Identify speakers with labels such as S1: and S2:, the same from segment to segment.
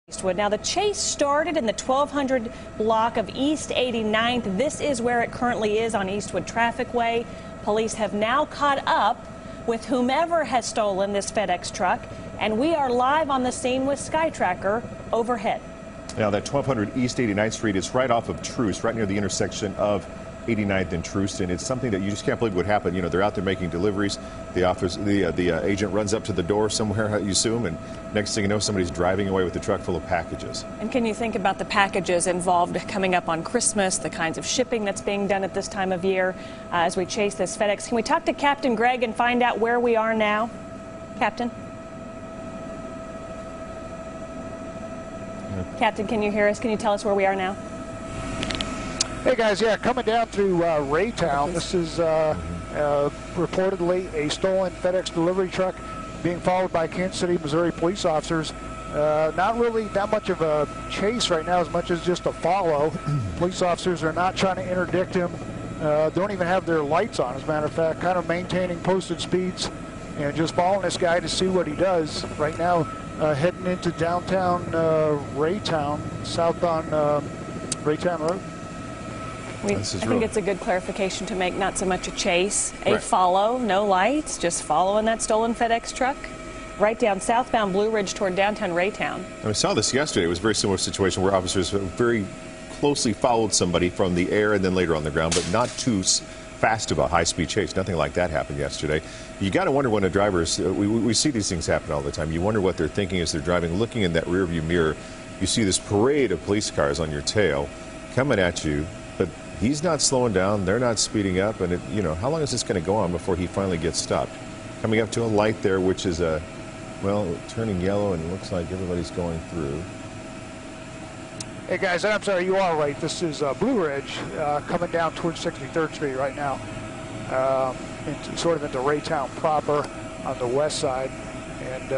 S1: Now, the chase started in the 1200 block of East 89th. This is where it currently is on Eastwood Trafficway. Police have now caught up with whomever has stolen this FedEx truck, and we are live on the scene with SkyTracker overhead.
S2: Now, that 1200 East 89th Street is right off of Troost, right near the intersection of 89th and Troost, and it's something that you just can't believe would happen. You know, they're out there making deliveries. The agent runs up to the door somewhere, you assume, and next thing you know, somebody's driving away with a truck full of packages.
S1: And can you think about the packages involved coming up on Christmas, the kinds of shipping that's being done at this time of year as we chase this FedEx? Can we talk to Captain Greg and find out where we are now? Captain? Captain, can you hear us? Can you tell us where we are now?
S3: Hey guys, yeah, coming down through Raytown. This is reportedly a stolen FedEx delivery truck being followed by Kansas City, Missouri police officers. Not really that much of a chase right now, as much as just a follow. Police officers are not trying to interdict him. Don't even have their lights on, as a matter of fact, kind of maintaining posted speeds and just following this guy to see what he does. Right now, heading into downtown Raytown, south on Raytown Road.
S1: I think it's a good clarification to make, not so much a chase, a follow, no lights, just following that stolen FedEx truck right down southbound Blue Ridge toward downtown Raytown.
S2: And we saw this yesterday. It was a very similar situation where officers very closely followed somebody from the air and then later on the ground, but not too fast about high-speed chase. Nothing like that happened yesterday. You got to wonder when a driver's, we see these things happen all the time. You wonder what they're thinking as they're driving, looking in that rearview mirror. You see this parade of police cars on your tail coming at you, but he's not slowing down, they're not speeding up, and you know, how long is this going to go on before he finally gets stopped? Coming up to a light there, which is well, turning yellow, and it looks like everybody's going through.
S3: Hey guys, I'm sorry, you are right. This is Blue Ridge coming down towards 63rd Street right now, sort of into Raytown proper on the west side. And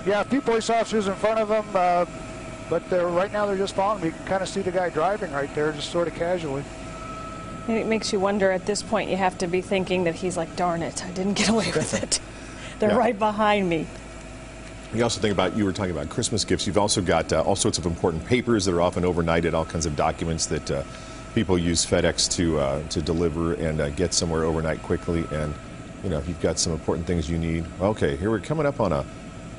S3: yeah, a few police officers in front of them, but right now they're just following. You can kind of see the guy driving right there, just sort of casually.
S1: And it makes you wonder, at this point, you have to be thinking that he's like, darn it, I didn't get away with it. They're right behind me.
S2: You also think about, you were talking about Christmas gifts. You've also got all sorts of important papers that are often overnighted, all kinds of documents that people use FedEx to deliver and get somewhere overnight quickly. And, you know, if you've got some important things you need. Okay, here we're coming up on a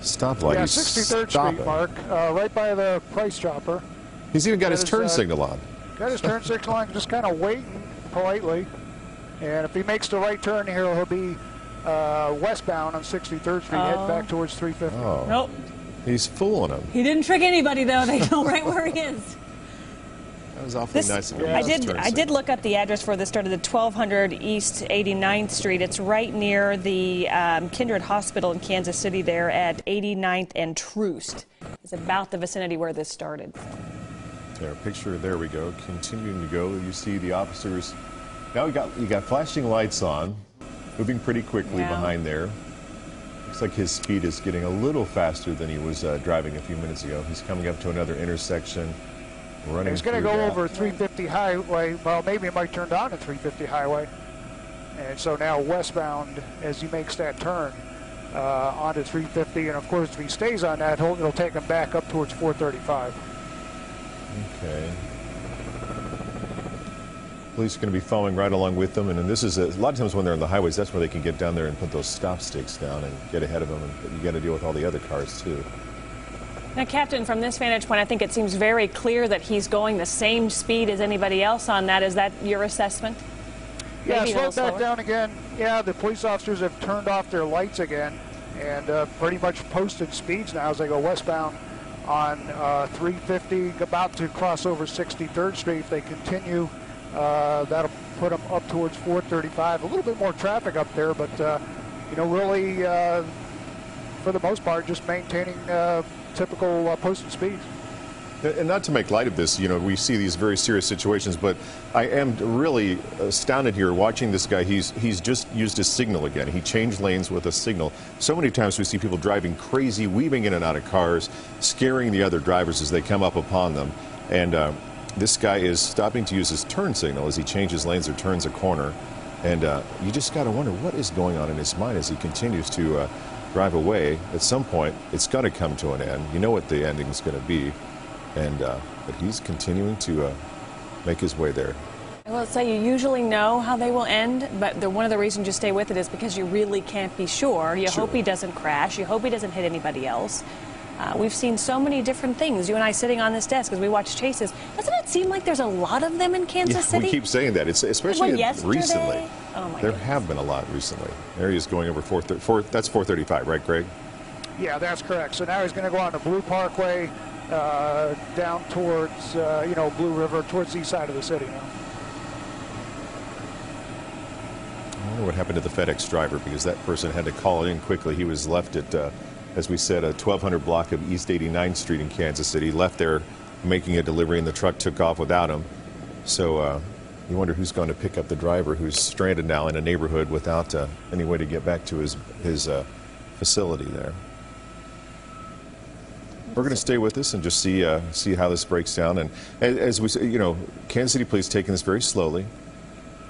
S2: stoplight.
S3: Yeah, 63rd Street, Mark, right by the Price Chopper.
S2: He's even got his turn signal on.
S3: Got his turn signal on, just kind of waiting politely. And if he makes the right turn here, he'll be westbound on 63rd Street, head back towards 350.
S2: Oh.
S1: Nope.
S2: He's fooling them.
S1: He didn't trick anybody, though. They know right where he is.
S2: That was awfully nice of him.
S1: I did look up the address for this. Started at 1200 East 89th Street. It's right near the Kindred Hospital in Kansas City there at 89th and Troost. It's about the vicinity where this started.
S2: There, picture, there we go. Continuing to go. You see the officers. Now you got flashing lights on, moving pretty quickly behind there. Looks like his speed is getting a little faster than he was driving a few minutes ago. He's coming up to another intersection.
S3: He's going to go over 350 highway. Well, maybe it might turn down to 350 highway. And so now westbound as he makes that turn onto 350. And of course, if he stays on that, it'll take him back up towards 435.
S2: Okay. Police are going to be following right along with them. And this is a lot of times when they're on the highways, that's where they can get down there and put those stop sticks down and get ahead of them. And you got to deal with all the other cars too.
S1: Now, Captain, from this vantage point, I think it seems very clear that he's going the same speed as anybody else on that. Is that your assessment?
S3: Yeah, slow back down again. Yeah, the police officers have turned off their lights again and pretty much posted speeds now as they go westbound on 350, about to cross over 63rd Street. If they continue, that'll put them up towards 435. A little bit more traffic up there, but, you know, really, for the most part, just maintaining typical posted speeds.
S2: And not to make light of this, you know, we see these very serious situations, but I am really astounded here watching this guy. He's just used his signal again. He changed lanes with a signal. So many times we see people driving crazy, weaving in and out of cars, scaring the other drivers as they come up upon them. And this guy is stopping to use his turn signal as he changes lanes or turns a corner. And you just got to wonder what is going on in his mind as he continues to drive away. At some point, it's going to come to an end. You know what the ending's going to be, and but he's continuing to make his way there.
S1: I will say you usually know how they will end, but one of the reasons you stay with it is because you really can't be sure. You hope he doesn't crash. You hope he doesn't hit anybody else. We've seen so many different things. You and I sitting on this desk as we watch chases. Doesn't it seem like there's a lot of them in Kansas City?
S2: We keep saying that. It's especially recently.
S1: Oh my
S2: there
S1: goodness.
S2: have been a lot recently. There he is going over that's 435, right, Greg?
S3: Yeah, that's correct. So now he's going to go on the Blue Parkway down towards, Blue River, towards the east side of the city now.
S2: I wonder what happened to the FedEx driver, because that person had to call in quickly. He was left at, as we said, a 1200 block of East 89th Street in Kansas City, left there making a delivery, and the truck took off without him. So you wonder who's going to pick up the driver who's stranded now in a neighborhood without any way to get back to his facility there. We're going to stay with this and just see how this breaks down. And as we say, Kansas City Police taking this very slowly.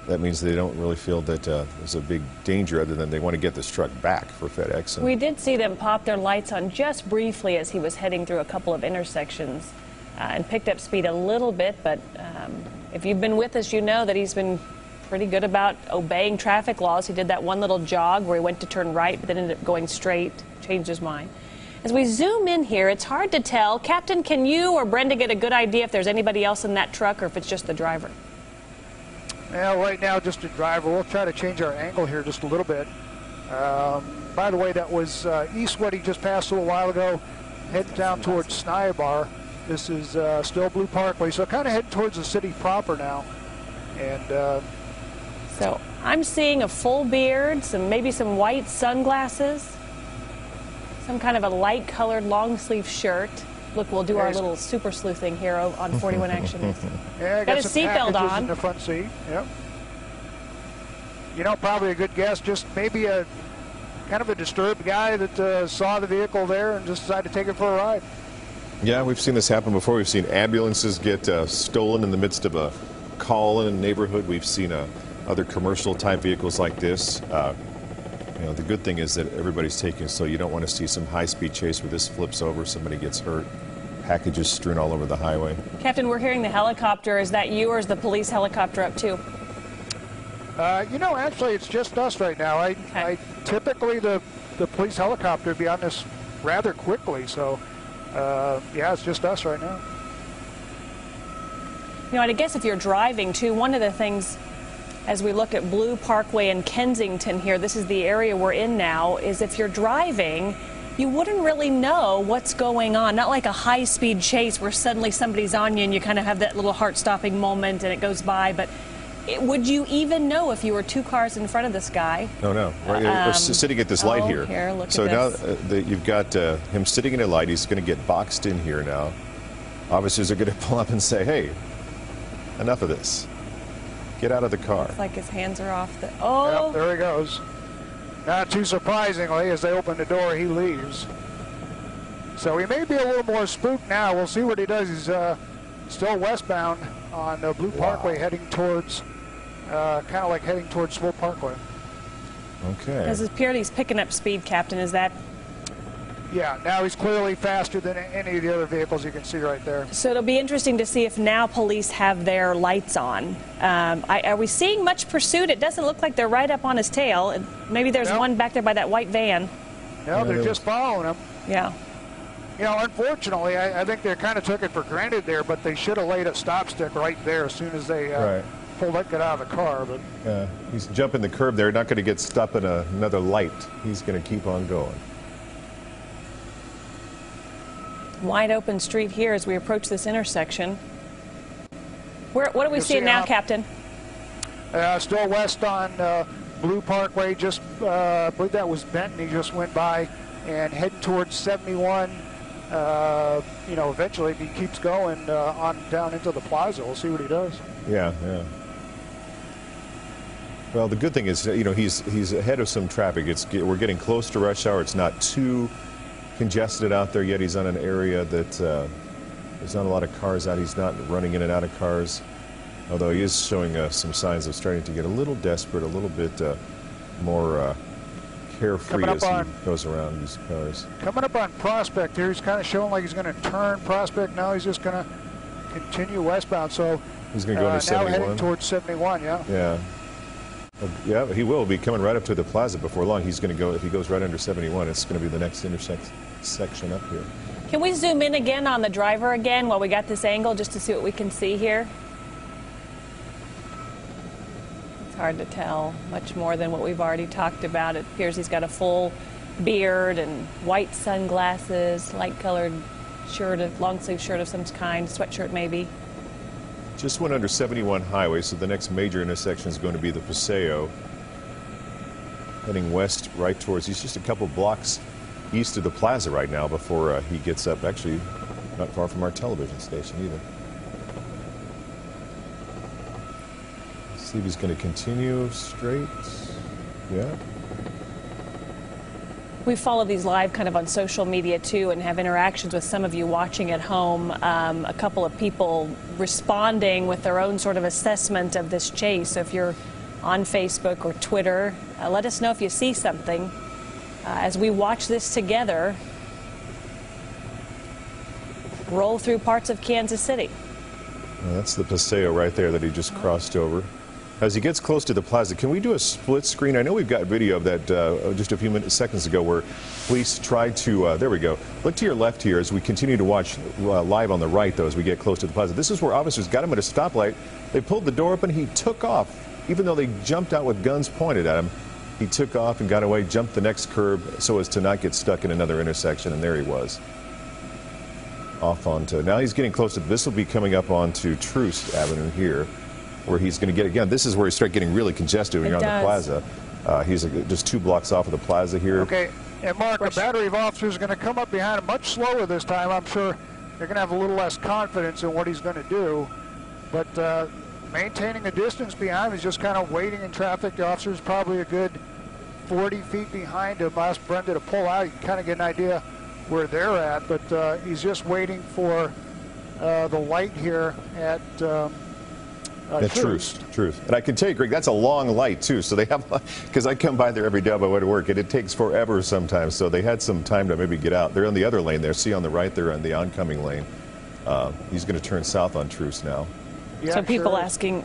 S2: That means they don't really feel that there's a big danger, other than they want to get this truck back for FedEx.
S1: We did see them pop their lights on just briefly as he was heading through a couple of intersections and picked up speed a little bit. But if you've been with us, you know that he's been pretty good about obeying traffic laws. He did that one little jog where he went to turn right, but then ended up going straight, changed his mind. As we zoom in here, it's hard to tell. Captain, can you or Brenda get a good idea if there's anybody else in that truck or if it's just the driver?
S3: Yeah, right now just a driver. We'll try to change our angle here just a little bit. By the way, that was Eastwood he just passed a little while ago, heading down towards Snybar. This is still Blue Parkway, so kind of heading towards the city proper now. And
S1: so I'm seeing a full beard, maybe some white sunglasses, some kind of a light-colored long-sleeve shirt. Look, we'll do our little super sleuthing here on 41 Action.
S3: Yeah,
S1: got his seatbelt on.
S3: In the front seat. Yep. Probably a good guess. Just maybe a kind of a disturbed guy that saw the vehicle there and just decided to take it for a ride.
S2: Yeah, we've seen this happen before. We've seen ambulances get stolen in the midst of a call in a neighborhood. We've seen other commercial-type vehicles like this. The good thing is that everybody's taking, so you don't want to see some high-speed chase where this flips over, somebody gets hurt, packages strewn all over the highway.
S1: Captain, we're hearing the helicopter. Is that you, or is the police helicopter up too?
S3: Actually, it's just us right now. I typically the police helicopter would be on this rather quickly, so yeah, it's just us right now.
S1: And I guess if you're driving too, one of the things as we look at Blue Parkway in Kensington here, this is the area we're in now, is if you're driving, you wouldn't really know what's going on. Not like a high-speed chase where suddenly somebody's on you and you kind of have that little heart-stopping moment and it goes by. But would you even know if you were 2 cars in front of this guy?
S2: No. We're sitting at this light here.
S1: Look
S2: so
S1: at this.
S2: Now you've got him sitting in a light. He's going to get boxed in here now. Officers are going to pull up and say, hey, enough of this. Get out of the car.
S1: It's like his hands are off the...
S3: Oh! Yep, there he goes. Not too surprisingly, as they open the door, he leaves. So he may be a little more spooked now. We'll see what he does. He's still westbound on Blue Parkway, heading towards, kind of like heading towards Swope Parkway.
S2: Okay.
S1: As he's picking up speed, Captain, is that...
S3: Yeah, now he's clearly faster than any of the other vehicles you can see right there.
S1: So it'll be interesting to see if now police have their lights on. Are we seeing much pursuit? It doesn't look like they're right up on his tail. Maybe there's one back there by that white van.
S3: No, they're just following him.
S1: Yeah.
S3: Unfortunately, I think they kind of took it for granted there, but they should have laid a stop stick right there as soon as they pulled it, get out of the car. But
S2: he's jumping the curb there, not going to get stuck in another light. He's going to keep on going.
S1: Wide open street here as we approach this intersection. What are we seeing now, Captain?
S3: Still west on Blue Parkway. Just, I believe that was Benton. He just went by and heading towards 71. Eventually, if he keeps going on down into the plaza, we'll see what he does.
S2: Yeah. Well, the good thing is, he's ahead of some traffic. We're getting close to rush hour. It's not too congested out there yet. He's on an area that there's not a lot of cars out. He's not running in and out of cars, although he is showing some signs of starting to get a little desperate, a little bit more carefree as he goes around these cars.
S3: Coming up on Prospect here, he's kind of showing like he's going to turn Prospect. Now he's just going to continue westbound. So
S2: he's going to go into 71.
S3: Now heading towards 71, yeah.
S2: Yeah. Yeah, he will be coming right up to the plaza before long. He's going to go, if he goes right under 71, it's going to be the next intersection up here.
S1: Can we zoom in again on the driver again while we got this angle just to see what we can see here? It's hard to tell much more than what we've already talked about. It appears he's got a full beard and white sunglasses, light-colored shirt, long-sleeve shirt of some kind, sweatshirt maybe.
S2: Just went under 71 highway, so the next major intersection is going to be the Paseo. Heading west right towards, he's just a couple blocks east of the plaza right now before he gets up, actually not far from our television station either. Let's see if he's going to continue straight. Yeah.
S1: We follow these live kind of on social media too and have interactions with some of you watching at home. A couple of people responding with their own sort of assessment of this chase. So if you're on Facebook or Twitter, let us know if you see something. As we watch this together roll through parts of Kansas City.
S2: Well, that's the Paseo right there that he just crossed over. As he gets close to the plaza, can we do a split screen? I know we've got video of that just a few seconds ago where police tried to, there we go. Look to your left here as we continue to watch live on the right, though, as we get close to the plaza. This is where officers got him at a stoplight. They pulled the door open. He took off, even though they jumped out with guns pointed at him. He took off and got away, jumped the next curb so as to not get stuck in another intersection, and there he was. Off onto, now he's getting close to, this will be coming up onto Troost Avenue here, where he's going to get, again, this is where you start getting really congested when you're on the plaza. He's just 2 blocks off of the plaza here.
S3: Okay, and Mark, a battery of officers is going to come up behind him much slower this time. I'm sure they're going to have a little less confidence in what he's going to do, but maintaining a distance behind him is just kind of waiting in traffic. The officer's probably a good 40 feet behind him. Ask Brenda to pull out. You can kind of get an idea where they're at, but he's just waiting for the light here at
S2: Troost. And I can tell you, Greg, that's a long light, too. So they have, because I come by there every day on my way to work, and it takes forever sometimes. So they had some time to maybe get out. They're on the other lane there. See on the right, they're on the oncoming lane. He's going to turn south on Troost now.
S1: Yeah, so people asking,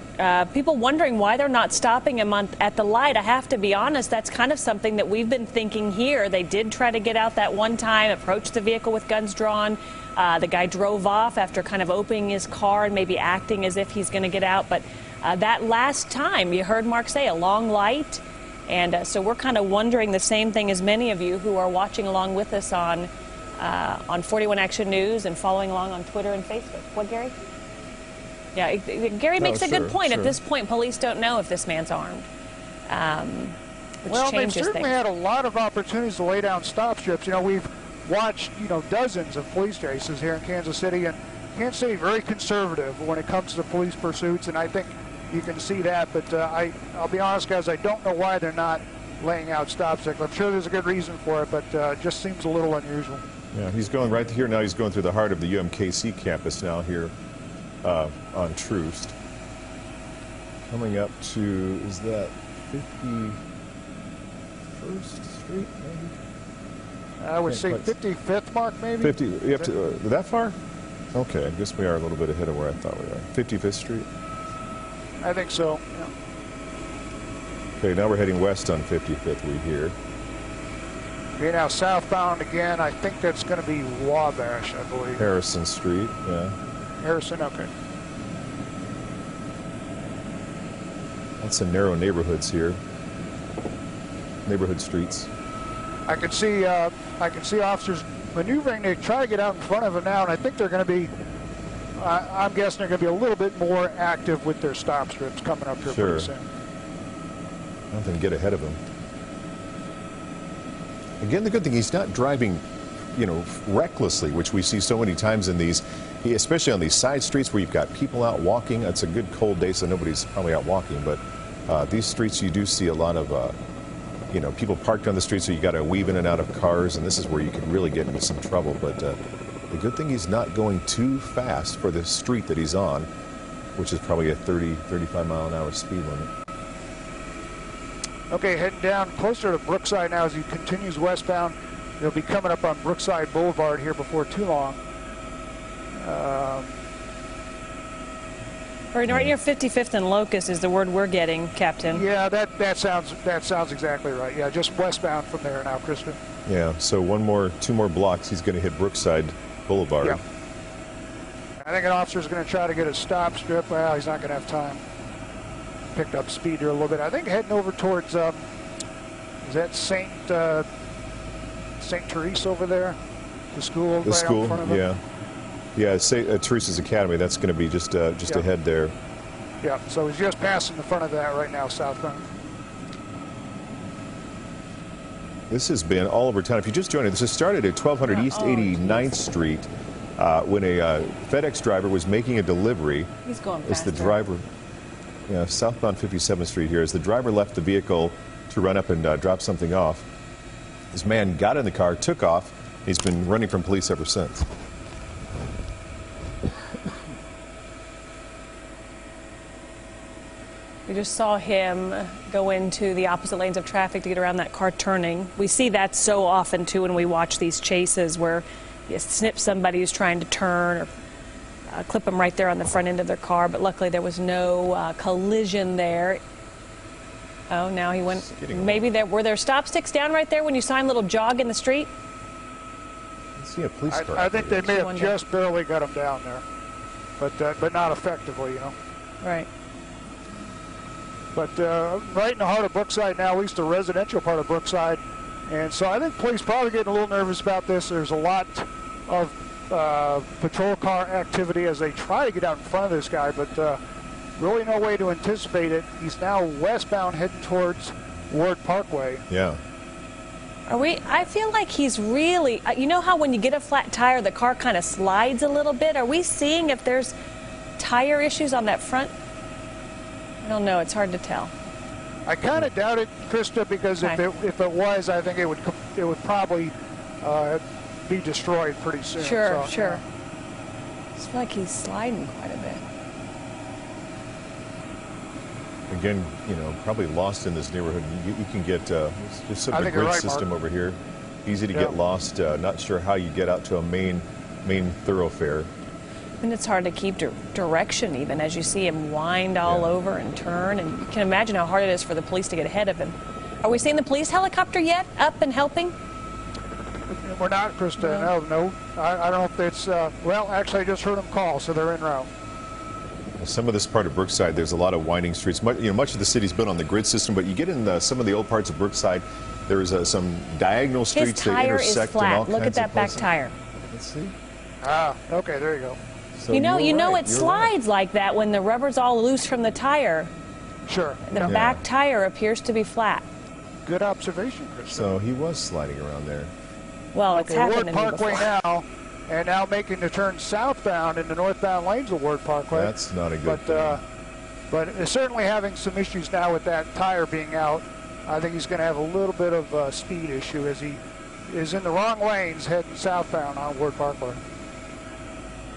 S1: people wondering why they're not stopping him at the light. I have to be honest, that's kind of something that we've been thinking here. They did try to get out that one time, approached the vehicle with guns drawn. The guy drove off after kind of opening his car and maybe acting as if he's going to get out. But that last time, you heard Mark say, a long light. And so we're kind of wondering the same thing as many of you who are watching along with us on 41 Action News and following along on Twitter and Facebook. What, Gary? Yeah, Gary makes a good point. At this point, police don't know if this man's armed, which
S3: well, they've
S1: changes
S3: certainly
S1: things.
S3: had a lot of opportunities to lay down stop strips. You know, we've watched, dozens of police chases here in Kansas City, and Kansas City very conservative when it comes to police pursuits, and I think you can see that. But I'll be honest, guys, I don't know why they're not laying out stop strips. I'm sure there's a good reason for it, but just seems a little unusual.
S2: Yeah, he's going right here now. He's going through the heart of the UMKC campus now here. On Troost. Coming up to, is that 51st Street, maybe?
S3: I would say 55th, Mark, maybe?
S2: 50, you have to, that far? Okay, I guess we are a little bit ahead of where I thought we were. 55th Street?
S3: I think so, yeah.
S2: Okay, now we're heading west on 55th, we hear.
S3: Okay, now southbound again. I think that's going to be Wabash, I believe.
S2: Harrison Street, yeah.
S3: Harrison, okay.
S2: Lots of narrow neighborhoods here. Neighborhood streets.
S3: I can see officers maneuvering to try to get out in front of him now, and I think they're going to be. I'm guessing they're going to be a little bit more active with their stop strips coming up here pretty soon.
S2: Nothing to get ahead of him. Again, the good thing, he's not driving, recklessly, which we see so many times in these. Especially on these side streets where you've got people out walking. It's a good cold day, so nobody's probably out walking. But these streets, you do see a lot of, people parked on the street, so you got to weave in and out of cars, and this is where you can really get into some trouble. But the good thing, he's not going too fast for the street that he's on, which is probably a 30, 35 mile an hour speed limit.
S3: Okay, heading down closer to Brookside now as he continues westbound. He'll be coming up on Brookside Boulevard here before too long.
S1: Right near 55th and Locust is the word we're getting, Captain.
S3: Yeah, that sounds exactly right. Yeah, just westbound from there now, Krista.
S2: Yeah, so two more blocks, he's going to hit Brookside Boulevard.
S3: Yeah. I think an officer's going to try to get a stop strip. Well, he's not going to have time. Picked up speed here a little bit. I think heading over towards, is that St. Therese over there? The school
S2: The
S3: right
S2: school,
S3: out in front of him?
S2: yeah. Yeah, Teresa's Academy, that's going to be just ahead there.
S3: Yeah, so he's just passing the front of that right now, southbound.
S2: This has been all over town. If you just joined us, this has started at 1200 East 89th Street when a FedEx driver was making a delivery.
S1: He's going faster.
S2: As the driver, southbound 57th Street here, as the driver left the vehicle to run up and drop something off, this man got in the car, took off. He's been running from police ever since.
S1: We just saw him go into the opposite lanes of traffic to get around that car turning. We see that so often, too, when we watch these chases where you snip somebody who's trying to turn or clip them right there on the front end of their car. But luckily, there was no collision there. Oh, now he went. Maybe were there stop sticks down right there when you saw a little jog in the street?
S2: See a police car.
S3: I think they may have just barely got him down there, but not effectively, you know.
S1: Right.
S3: But right in the heart of Brookside now, at least the residential part of Brookside. And so I think police probably getting a little nervous about this. There's a lot of patrol car activity as they try to get out in front of this guy, but really no way to anticipate it. He's now westbound heading towards Ward Parkway.
S2: Yeah.
S1: I feel like he's really, you know how when you get a flat tire, the car kind of slides a little bit? Are we seeing if there's tire issues on that front? I don't know. It's hard to tell.
S3: I kind of doubt it, Krista, because if it was, I think it would probably be destroyed pretty soon.
S1: Sure,
S3: so,
S1: sure. I feel like he's sliding quite a bit.
S2: Again, probably lost in this neighborhood. You can get just sort of a grid system over here. Easy to get lost. Not sure how you get out to a main thoroughfare.
S1: And it's hard to keep direction even as you see him wind all over and turn. And you can imagine how hard it is for the police to get ahead of him. Are we seeing the police helicopter yet up and helping?
S3: We're not, Krista. No. I don't know if it's, well, actually I just heard them call, so they're en route.
S2: Some of this part of Brookside, there's a lot of winding streets. Much of the city's built on the grid system, but you get in some of the old parts of Brookside, there is some diagonal streets that intersect.
S1: His tire is flat. Look at that back tire.
S2: Let's see.
S3: Ah, okay, there you go.
S2: So
S1: you know it slides like that when the rubber's all loose from the tire.
S3: Sure.
S1: The back tire appears to be flat.
S3: Good observation, Chris.
S2: So he was sliding around there.
S1: Well, it's happened to me
S3: Ward Parkway
S1: before.
S3: now, and now making the turn southbound in the northbound lanes of Ward Parkway.
S2: That's not a good thing.
S3: But certainly having some issues now with that tire being out. I think he's going to have a little bit of a speed issue as he is in the wrong lanes heading southbound on Ward Parkway.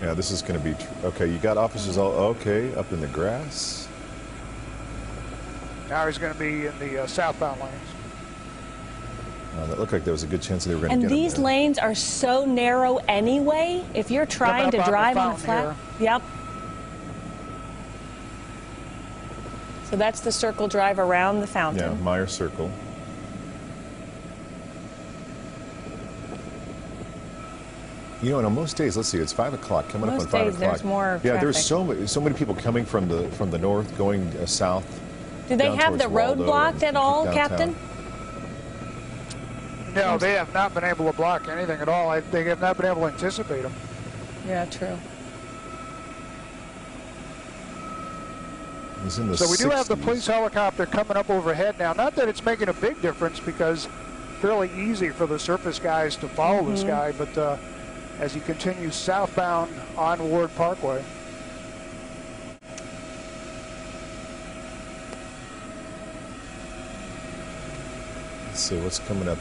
S2: Yeah, this is going to be okay. You got officers all up in the grass.
S3: Now he's going to be in the southbound lanes.
S2: That looked like there was a good chance that they were going to get
S1: him. And these lanes are so narrow anyway. If you're trying to drive on a flat, yep. So that's the circle drive around the fountain.
S2: Yeah, Meyer Circle. And on most days, let's see, it's 5 o'clock, coming up on 5 o'clock.
S1: There's more
S2: yeah,
S1: traffic.
S2: There's so many people coming from the north, going south.
S1: Do they have the road blocked at all, Captain?
S3: No, they have not been able to block anything at all. They have not been able to anticipate them.
S1: Yeah, true.
S3: So we do have the police helicopter coming up overhead now. Not that it's making a big difference because fairly easy for the surface guys to follow this guy, but as he continues southbound on Ward Parkway.
S2: Let's see what's coming up.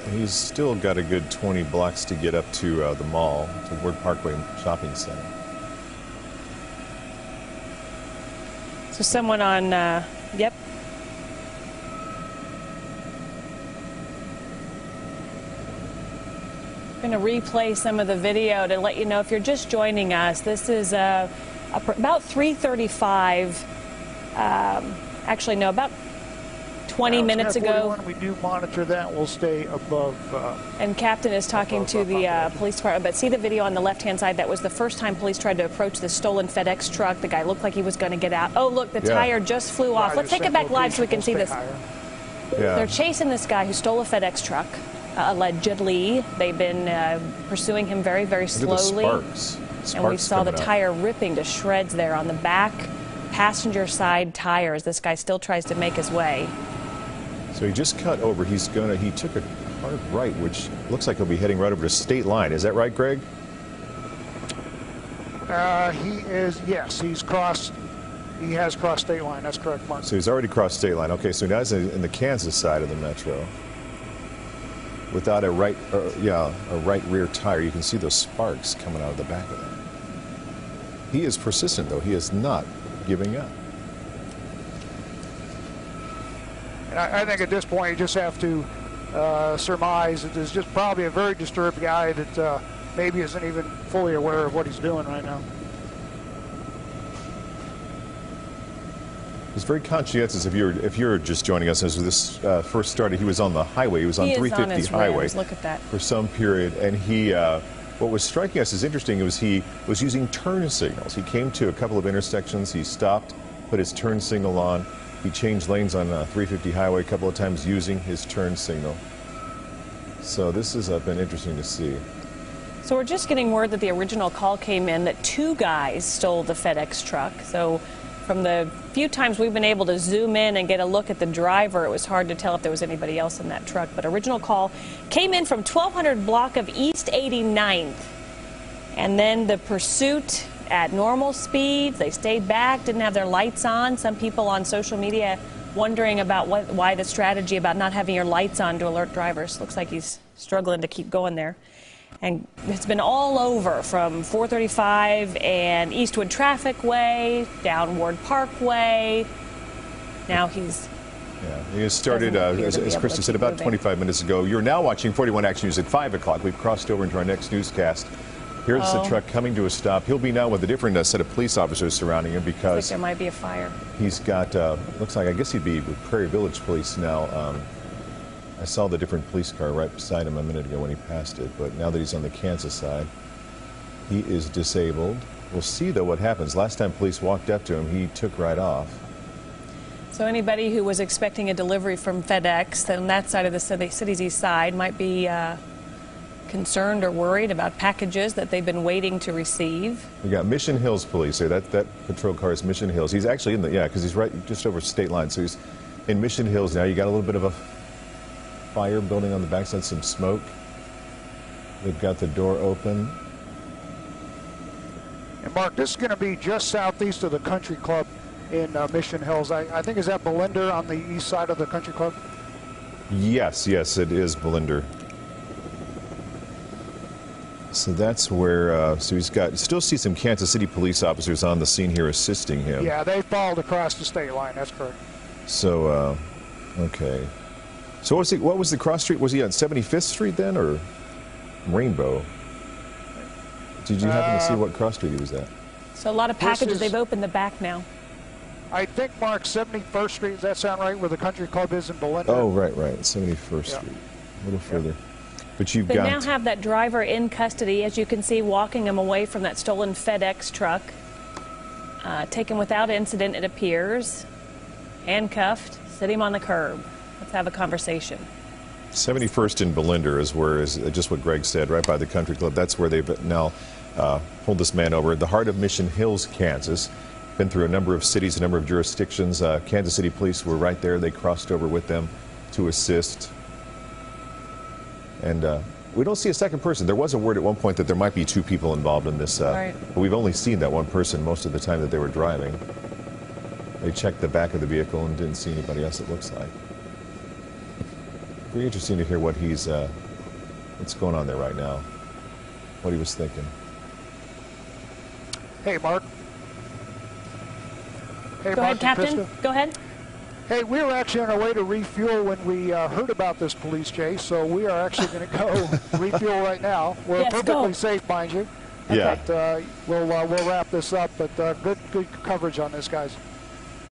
S2: He's still got a good 20 blocks to get up to the mall, to Ward Parkway Shopping Center.
S1: So someone on, yep. We're going to replay some of the video to let you know if you're just joining us. This is about 3:35. Actually, no, about 20 minutes ago.
S3: We do monitor that. We'll stay above.
S1: And Captain is talking to the police department. But see the video on the left-hand side? That was the first time police tried to approach the stolen FedEx truck. The guy looked like he was going to get out. Oh, look, the tire just flew off. Let's take it back live so we can see this. They're chasing this guy who stole a FedEx truck, allegedly. They've been pursuing him very, very slowly.
S2: Look at the sparks.
S1: And we saw the tire ripping to shreds there on the back passenger side tire as this guy still tries to make his way.
S2: So he just cut over. He took a hard right, which looks like he'll be heading right over to state line. Is that right, Greg?
S3: Yes, he has crossed state line. That's correct, Mark.
S2: So he's already crossed state line. Okay, so now he's in the Kansas side of the metro. Without a right rear tire. You can see those sparks coming out of the back of that. He is persistent, though. He is not giving up.
S3: And I think at this point you just have to surmise that there's just probably a very disturbed guy that maybe isn't even fully aware of what he's doing right now.
S2: He's very conscientious. If you're just joining us as this first started, he was on the highway. He was on 350 highway.
S1: Look at that.
S2: For some period, and he. What was striking us as interesting was he was using turn signals. He came to a couple of intersections. He stopped, put his turn signal on. He changed lanes on 350 highway a couple of times using his turn signal. So this has been interesting to see.
S1: So we're just getting word that the original call came in that two guys stole the FedEx truck. So from the few times we've been able to zoom in and get a look at the driver, it was hard to tell if there was anybody else in that truck. But original call came in from 1200 block of East 89th. And then the pursuit at normal speeds. They stayed back, didn't have their lights on. Some people on social media wondering about why the strategy about not having your lights on to alert drivers. Looks like he's struggling to keep going there. And it's been all over from 435 and Eastwood Traffic Way, down Ward Parkway. Now he's...
S2: Yeah, he has started, as Christy said, about 25 minutes ago. You're now watching 41 Action News at 5 o'clock. We've crossed over into our next newscast. Here's the truck coming to a stop. He'll be now with a different set of police officers surrounding him because...
S1: Looks like there might be a fire.
S2: He's got, looks like, I guess he'd be with Prairie Village Police now. I saw the different police car right beside him a minute ago when he passed it, but now that he's on the Kansas side, he is disabled. We'll see, though, what happens. Last time police walked up to him, he took right off.
S1: So anybody who was expecting a delivery from FedEx on that side of the city's east side might be concerned or worried about packages that they've been waiting to receive.
S2: We got Mission Hills Police here. That patrol car is Mission Hills. He's actually in the, because he's right just over state line. So he's in Mission Hills now. You got a little bit of a fire building on the backside, some smoke. They've got the door open.
S3: And Mark, this is going to be just southeast of the Country Club in Mission Hills. I think, is that Belinda on the east side of the Country Club?
S2: Yes, it is Belinda. So that's where, so he's got, still see some Kansas City police officers on the scene here assisting him.
S3: Yeah, they followed across the state line, that's correct.
S2: So, okay. So what was the cross street? Was he on 75th Street then, or Rainbow? Did you happen to see what cross street he was at?
S1: So a lot of packages, they've opened the back now.
S3: I think, Mark, 71st Street, does that sound right, where the Country Club is in Belinda?
S2: Oh, right, 71st Street, a little further. But you've got...
S1: They now have that driver in custody, as you can see, walking him away from that stolen FedEx truck. Taken without incident, it appears. Handcuffed, sit him on the curb. Let's have a conversation.
S2: 71st in Belinda is where, is just what Greg said, right by the Country Club. That's where they've now pulled this man over. At the heart of Mission Hills, Kansas. Been through a number of cities, a number of jurisdictions. Kansas City police were right there. They crossed over with them to assist. And we don't see a second person. There was a word at one point that there might be two people involved in this.
S1: Right.
S2: But we've only seen that one person most of the time that they were driving. They checked the back of the vehicle and didn't see anybody else, it looks like. Very interesting to hear what he's, what's going on there right now, what he was thinking.
S3: Hey, Mark. Hey,
S1: Go ahead, Captain. Go ahead.
S3: Hey, we were actually on our way to refuel when we heard about this police chase, so we are actually going to go refuel right now. We're perfectly safe, mind you.
S2: Yeah.
S3: But we'll wrap this up, but good coverage on this, guys.